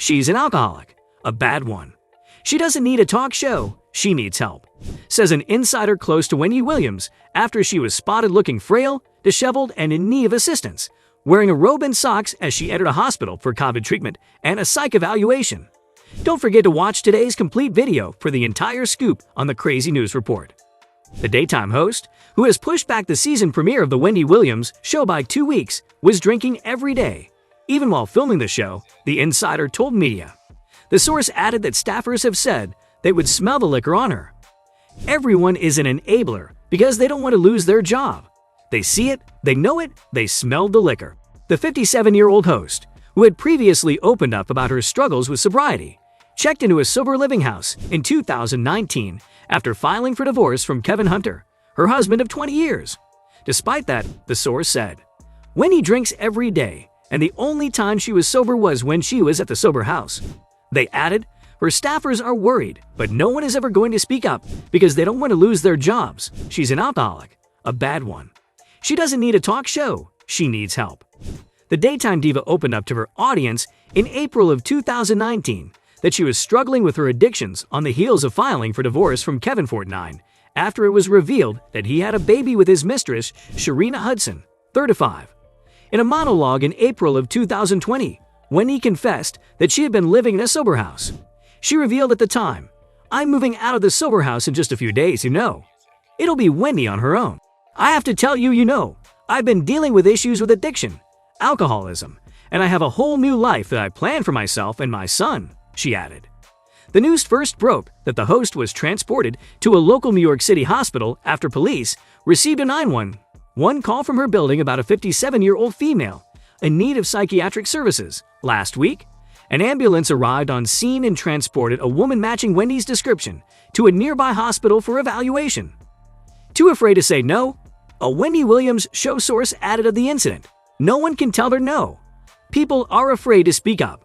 She's an alcoholic, a bad one. She doesn't need a talk show, she needs help, says an insider close to Wendy Williams after she was spotted looking frail, disheveled, and in need of assistance, wearing a robe and socks as she entered a hospital for COVID treatment and a psych evaluation. Don't forget to watch today's complete video for the entire scoop on the crazy news report. The daytime host, who has pushed back the season premiere of the Wendy Williams Show by 2 weeks, was drinking every day. Even while filming the show, the insider told media. The source added that staffers have said they would smell the liquor on her. Everyone is an enabler because they don't want to lose their job. They see it, they know it, they smelled the liquor. The 57-year-old host, who had previously opened up about her struggles with sobriety, checked into a sober living house in 2019 after filing for divorce from Kevin Hunter, her husband of 20 years. Despite that, the source said, Wendy drinks every day, and the only time she was sober was when she was at the sober house. They added, her staffers are worried, but no one is ever going to speak up because they don't want to lose their jobs. She's an alcoholic, a bad one. She doesn't need a talk show, she needs help. The daytime diva opened up to her audience in April of 2019 that she was struggling with her addictions on the heels of filing for divorce from Kevin Fortnine after it was revealed that he had a baby with his mistress, Sharina Hudson, 35. In a monologue in April of 2020, Wendy confessed that she had been living in a sober house. She revealed at the time, I'm moving out of the sober house in just a few days, you know. It'll be Wendy on her own. I have to tell you, I've been dealing with issues with addiction, alcoholism, and I have a whole new life that I plan for myself and my son, she added. The news first broke that the host was transported to a local New York City hospital after police received a 911 call from her building about a 57-year-old female in need of psychiatric services. Last week, an ambulance arrived on scene and transported a woman matching Wendy's description to a nearby hospital for evaluation. Too afraid to say no? A Wendy Williams Show source added of the incident, no one can tell her no. People are afraid to speak up.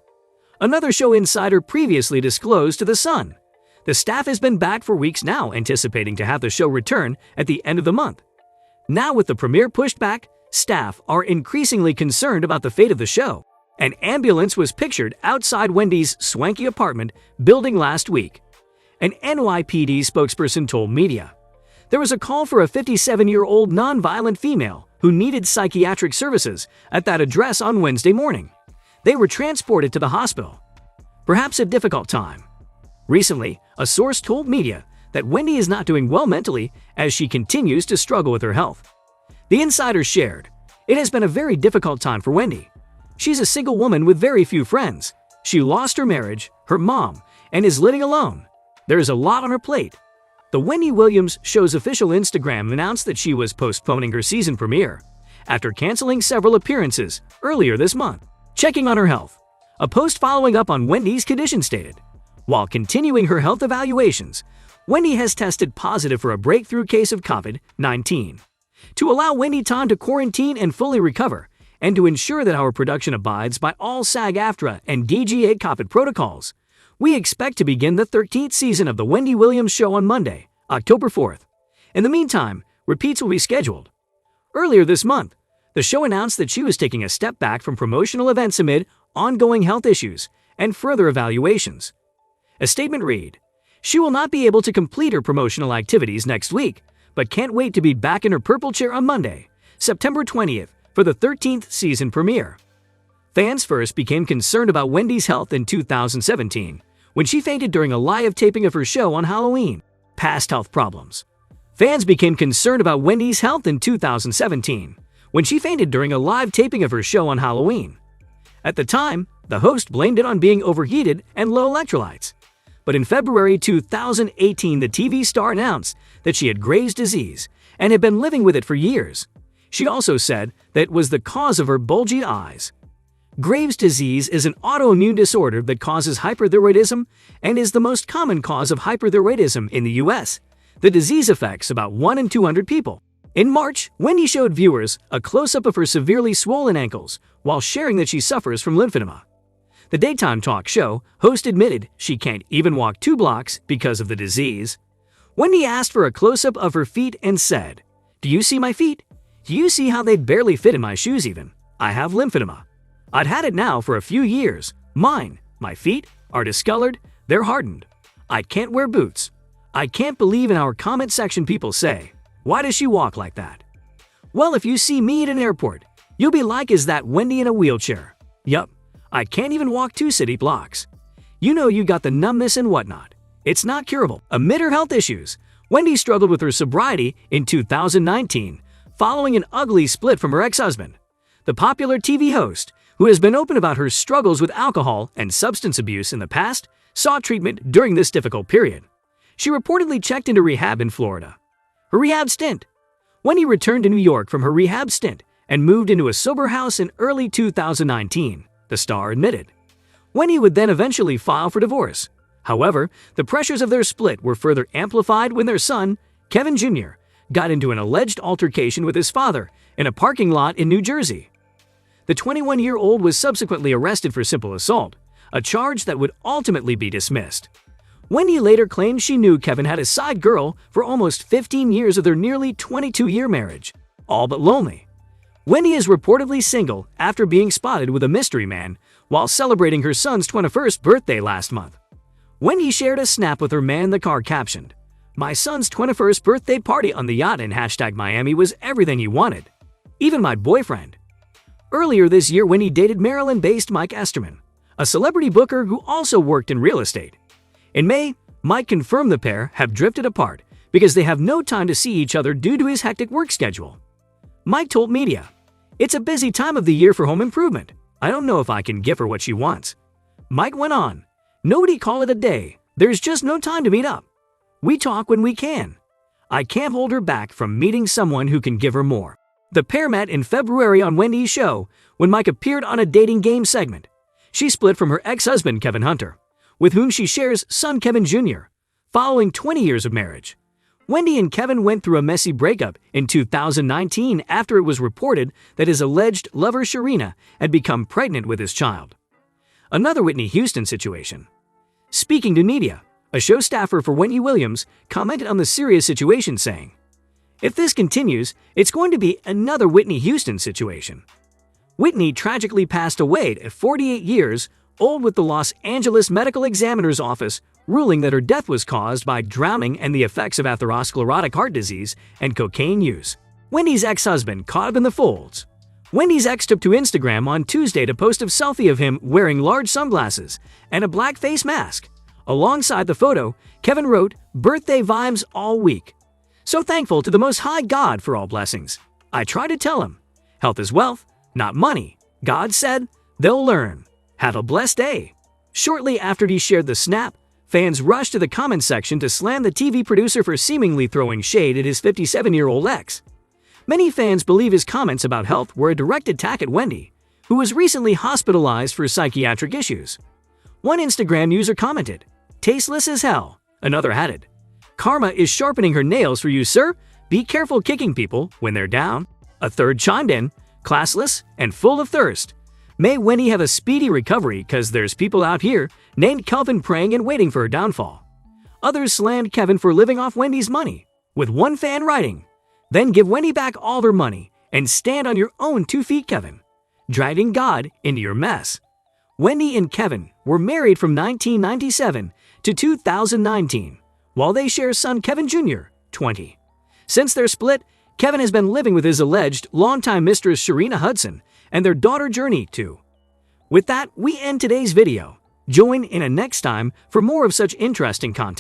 Another show insider previously disclosed to The Sun. The staff has been back for weeks now, anticipating to have the show return at the end of the month. Now with the premiere pushed back, staff are increasingly concerned about the fate of the show. An ambulance was pictured outside Wendy's swanky apartment building last week. An NYPD spokesperson told media. There was a call for a 57-year-old non-violent female who needed psychiatric services at that address on Wednesday morning. They were transported to the hospital. Perhaps a difficult time. Recently, a source told media that Wendy is not doing well mentally as she continues to struggle with her health. The insider shared, it has been a very difficult time for Wendy. She's a single woman with very few friends. She lost her marriage, her mom, and is living alone. There is a lot on her plate. The Wendy Williams Show's official Instagram announced that she was postponing her season premiere after canceling several appearances earlier this month. Checking on her health. A post following up on Wendy's condition stated, while continuing her health evaluations, Wendy has tested positive for a breakthrough case of COVID-19. To allow Wendy time to quarantine and fully recover, and to ensure that our production abides by all SAG-AFTRA and DGA COVID protocols, we expect to begin the 13th season of The Wendy Williams Show on Monday, October 4th. In the meantime, repeats will be scheduled. Earlier this month, the show announced that she was taking a step back from promotional events amid ongoing health issues and further evaluations. A statement read, she will not be able to complete her promotional activities next week, but can't wait to be back in her purple chair on Monday, September 20th, for the 13th season premiere. Fans first became concerned about Wendy's health in 2017, when she fainted during a live taping of her show on Halloween. Past health problems. Fans became concerned about Wendy's health in 2017, when she fainted during a live taping of her show on Halloween. At the time, the host blamed it on being overheated and low electrolytes. But in February 2018, the TV star announced that she had Graves' disease and had been living with it for years. She also said that it was the cause of her bulgy eyes. Graves' disease is an autoimmune disorder that causes hyperthyroidism and is the most common cause of hyperthyroidism in the U.S. The disease affects about 1 in 200 people. In March, Wendy showed viewers a close-up of her severely swollen ankles while sharing that she suffers from lymphedema. The daytime talk show host admitted she can't even walk 2 blocks because of the disease. Wendy asked for a close-up of her feet and said, "Do you see my feet? Do you see how they barely fit in my shoes even? I have lymphedema. I'd had it now for a few years. Mine, My feet are discolored, they're hardened. I can't wear boots. I can't believe in our comment section people say, why does she walk like that? Well, if you see me at an airport, you'll be like, is that Wendy in a wheelchair? Yup, I can't even walk 2 city blocks. You know you got the numbness and whatnot. It's not curable. Amid her health issues, Wendy struggled with her sobriety in 2019 following an ugly split from her ex-husband. The popular TV host, who has been open about her struggles with alcohol and substance abuse in the past, sought treatment during this difficult period. She reportedly checked into rehab in Florida. Her rehab stint. Wendy returned to New York from her rehab stint and moved into a sober house in early 2019, the star admitted. Wendy would then eventually file for divorce. However, the pressures of their split were further amplified when their son, Kevin Jr., got into an alleged altercation with his father in a parking lot in New Jersey. The 21-year-old was subsequently arrested for simple assault, a charge that would ultimately be dismissed. Wendy later claimed she knew Kevin had a side girl for almost 15 years of their nearly 22-year marriage, all but lonely. Wendy is reportedly single after being spotted with a mystery man while celebrating her son's 21st birthday last month. Wendy shared a snap with her man in the car captioned, "My son's 21st birthday party on the yacht in #Miami was everything he wanted. Even my boyfriend." Earlier this year, Wendy dated Maryland-based Mike Esterman, a celebrity booker who also worked in real estate. In May, Mike confirmed the pair have drifted apart because they have no time to see each other due to his hectic work schedule. Mike told media, "It's a busy time of the year for home improvement. I don't know if I can give her what she wants." Mike went on, "Nobody call it a day. There's just no time to meet up. We talk when we can. I can't hold her back from meeting someone who can give her more." The pair met in February on Wendy's show when Mike appeared on a dating game segment. She split from her ex-husband Kevin Hunter, with whom she shares son Kevin Jr., following 20 years of marriage. Wendy and Kevin went through a messy breakup in 2019 after it was reported that his alleged lover Sharina had become pregnant with his child. Another Whitney Houston situation. Speaking to media, a show staffer for Wendy Williams commented on the serious situation saying, "If this continues, it's going to be another Whitney Houston situation." Whitney tragically passed away at 48 years old, with the Los Angeles Medical Examiner's Office ruling that her death was caused by drowning and the effects of atherosclerotic heart disease and cocaine use. Wendy's ex-husband caught up in the folds. Wendy's ex took to Instagram on Tuesday to post a selfie of him wearing large sunglasses and a black face mask. Alongside the photo, Kevin wrote, "Birthday vibes all week. So thankful to the Most High God for all blessings. I try to tell him, health is wealth, not money. God said, they'll learn. Have a blessed day." Shortly after he shared the snap, fans rushed to the comment section to slam the TV producer for seemingly throwing shade at his 57-year-old ex. Many fans believe his comments about health were a direct attack at Wendy, who was recently hospitalized for psychiatric issues. One Instagram user commented, "Tasteless as hell." Another added, "Karma is sharpening her nails for you, sir. Be careful kicking people when they're down." A third chimed in, "Classless and full of thirst. May Wendy have a speedy recovery, cause there's people out here named Kelvin praying and waiting for her downfall." Others slammed Kevin for living off Wendy's money, with one fan writing, "Then give Wendy back all of her money and stand on your own 2 feet, Kevin. Dragging God into your mess." Wendy and Kevin were married from 1997 to 2019, while they share son Kevin Jr., 20. Since their split, Kevin has been living with his alleged longtime mistress Sharina Hudson and their daughter Journey, too. With that, we end today's video. Join in a next time for more of such interesting content.